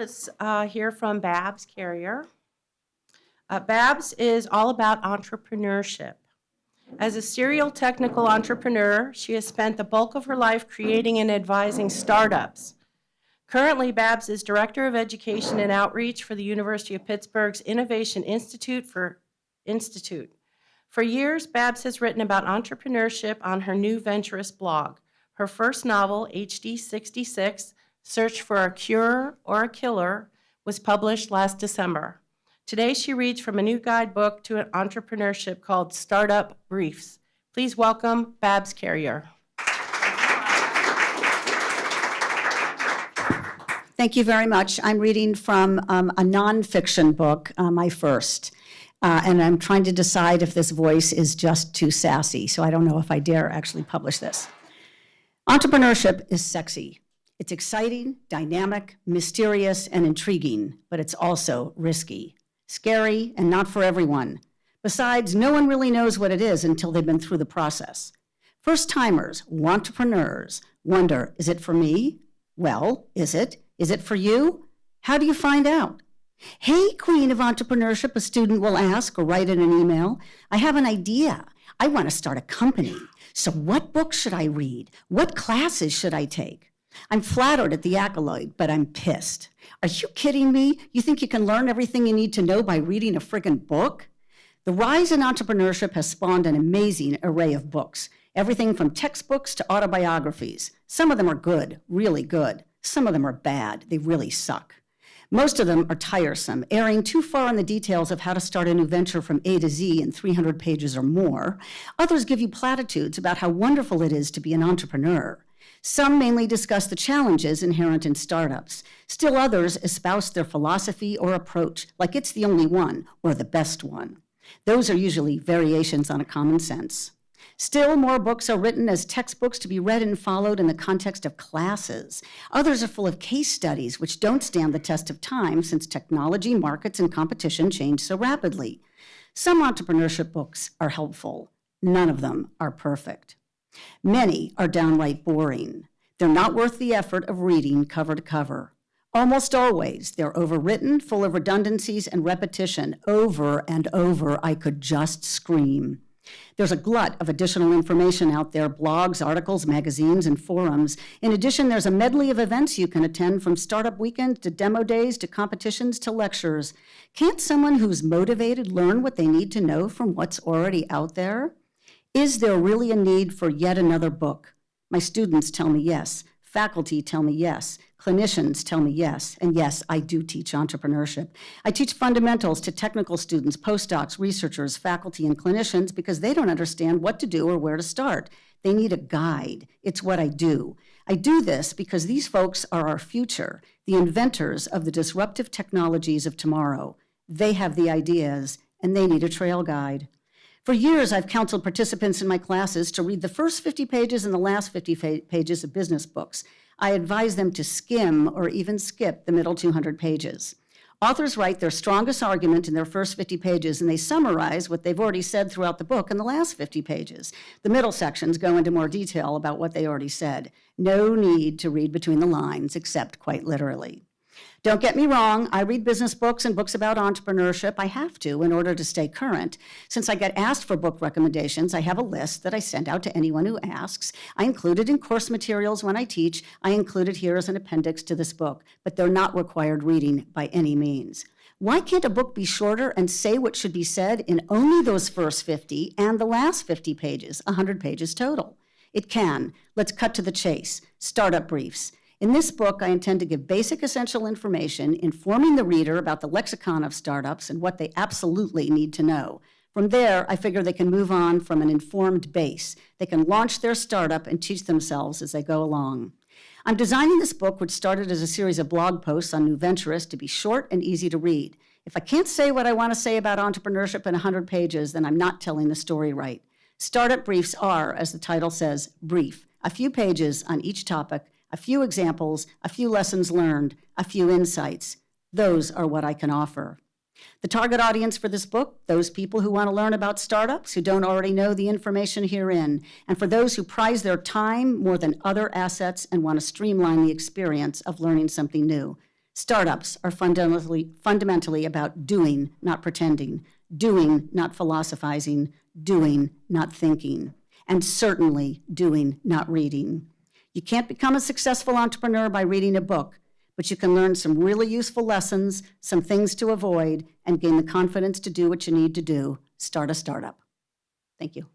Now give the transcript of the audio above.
Let's hear from Babs Carrier. Babs is all about entrepreneurship. As a serial technical entrepreneur, she has spent the bulk of her life creating and advising startups. Currently, Babs is Director of Education and Outreach for the University of Pittsburgh's Innovation Institute. For years, Babs has written about entrepreneurship on her new Venturous blog. Her first novel, HD 66, Search for a Cure or a Killer, was published last December. Today, she reads from a new guidebook to entrepreneurship called Startup Briefs. Please welcome Babs Carrier. Thank you very much. I'm reading from a nonfiction book, my first, and I'm trying to decide if this voice is just too sassy, so I don't know if I dare actually publish this. Entrepreneurship is sexy. It's exciting, dynamic, mysterious, and intriguing, but it's also risky, scary, and not for everyone. Besides, no one really knows what it is until they've been through the process. First-timers, entrepreneurs, wonder, is it for me? Well, is it? Is it for you? How do you find out? Hey, Queen of Entrepreneurship, a student will ask or write in an email. I have an idea. I want to start a company. So what books should I read? What classes should I take? I'm flattered at the accolade, but I'm pissed. Are you kidding me? You think you can learn everything you need to know by reading a friggin' book? The rise in entrepreneurship has spawned an amazing array of books, everything from textbooks to autobiographies. Some of them are good, really good. Some of them are bad. They really suck. Most of them are tiresome, erring too far on the details of how to start a new venture from A to Z in 300 pages or more. Others give you platitudes about how wonderful it is to be an entrepreneur. Some mainly discuss the challenges inherent in startups. Still others espouse their philosophy or approach like it's the only one or the best one. Those are usually variations on a common sense. Still, more books are written as textbooks to be read and followed in the context of classes. Others are full of case studies which don't stand the test of time since technology, markets, and competition change so rapidly. Some entrepreneurship books are helpful. None of them are perfect. Many are downright boring. They're not worth the effort of reading cover to cover. Almost always, they're overwritten, full of redundancies and repetition. Over and over, I could just scream. There's a glut of additional information out there, blogs, articles, magazines, and forums. In addition, there's a medley of events you can attend, from startup weekends to demo days to competitions to lectures. Can't someone who's motivated learn what they need to know from what's already out there? Is there really a need for yet another book? My students tell me yes. Faculty tell me yes. Clinicians tell me yes. And yes, I do teach entrepreneurship. I teach fundamentals to technical students, postdocs, researchers, faculty, and clinicians because they don't understand what to do or where to start. They need a guide. It's what I do. I do this because these folks are our future, the inventors of the disruptive technologies of tomorrow. They have the ideas, and they need a trail guide. For years, I've counseled participants in my classes to read the first 50 pages and the last 50 pages of business books. I advise them to skim or even skip the middle 200 pages. Authors write their strongest argument in their first 50 pages, and they summarize what they've already said throughout the book in the last 50 pages. The middle sections go into more detail about what they already said. No need to read between the lines, except quite literally. Don't get me wrong, I read business books and books about entrepreneurship. I have to in order to stay current. Since I get asked for book recommendations, I have a list that I send out to anyone who asks. I include it in course materials when I teach. I include it here as an appendix to this book, but they're not required reading by any means. Why can't a book be shorter and say what should be said in only those first 50 and the last 50 pages, 100 pages total? It can. Let's cut to the chase. Startup briefs. In this book, I intend to give basic essential information informing the reader about the lexicon of startups and what they absolutely need to know. From there, I figure they can move on from an informed base. They can launch their startup and teach themselves as they go along. I'm designing this book, which started as a series of blog posts on New Venturists, to be short and easy to read. If I can't say what I want to say about entrepreneurship in 100 pages, then I'm not telling the story right. Startup briefs are, as the title says, brief. A few pages on each topic, a few examples, a few lessons learned, a few insights. Those are what I can offer. The target audience for this book, those people who want to learn about startups who don't already know the information herein, and for those who prize their time more than other assets and want to streamline the experience of learning something new. Startups are fundamentally about doing, not pretending, doing, not philosophizing, doing, not thinking, and certainly doing, not reading. You can't become a successful entrepreneur by reading a book, but you can learn some really useful lessons, some things to avoid, and gain the confidence to do what you need to do. Start a startup. Thank you.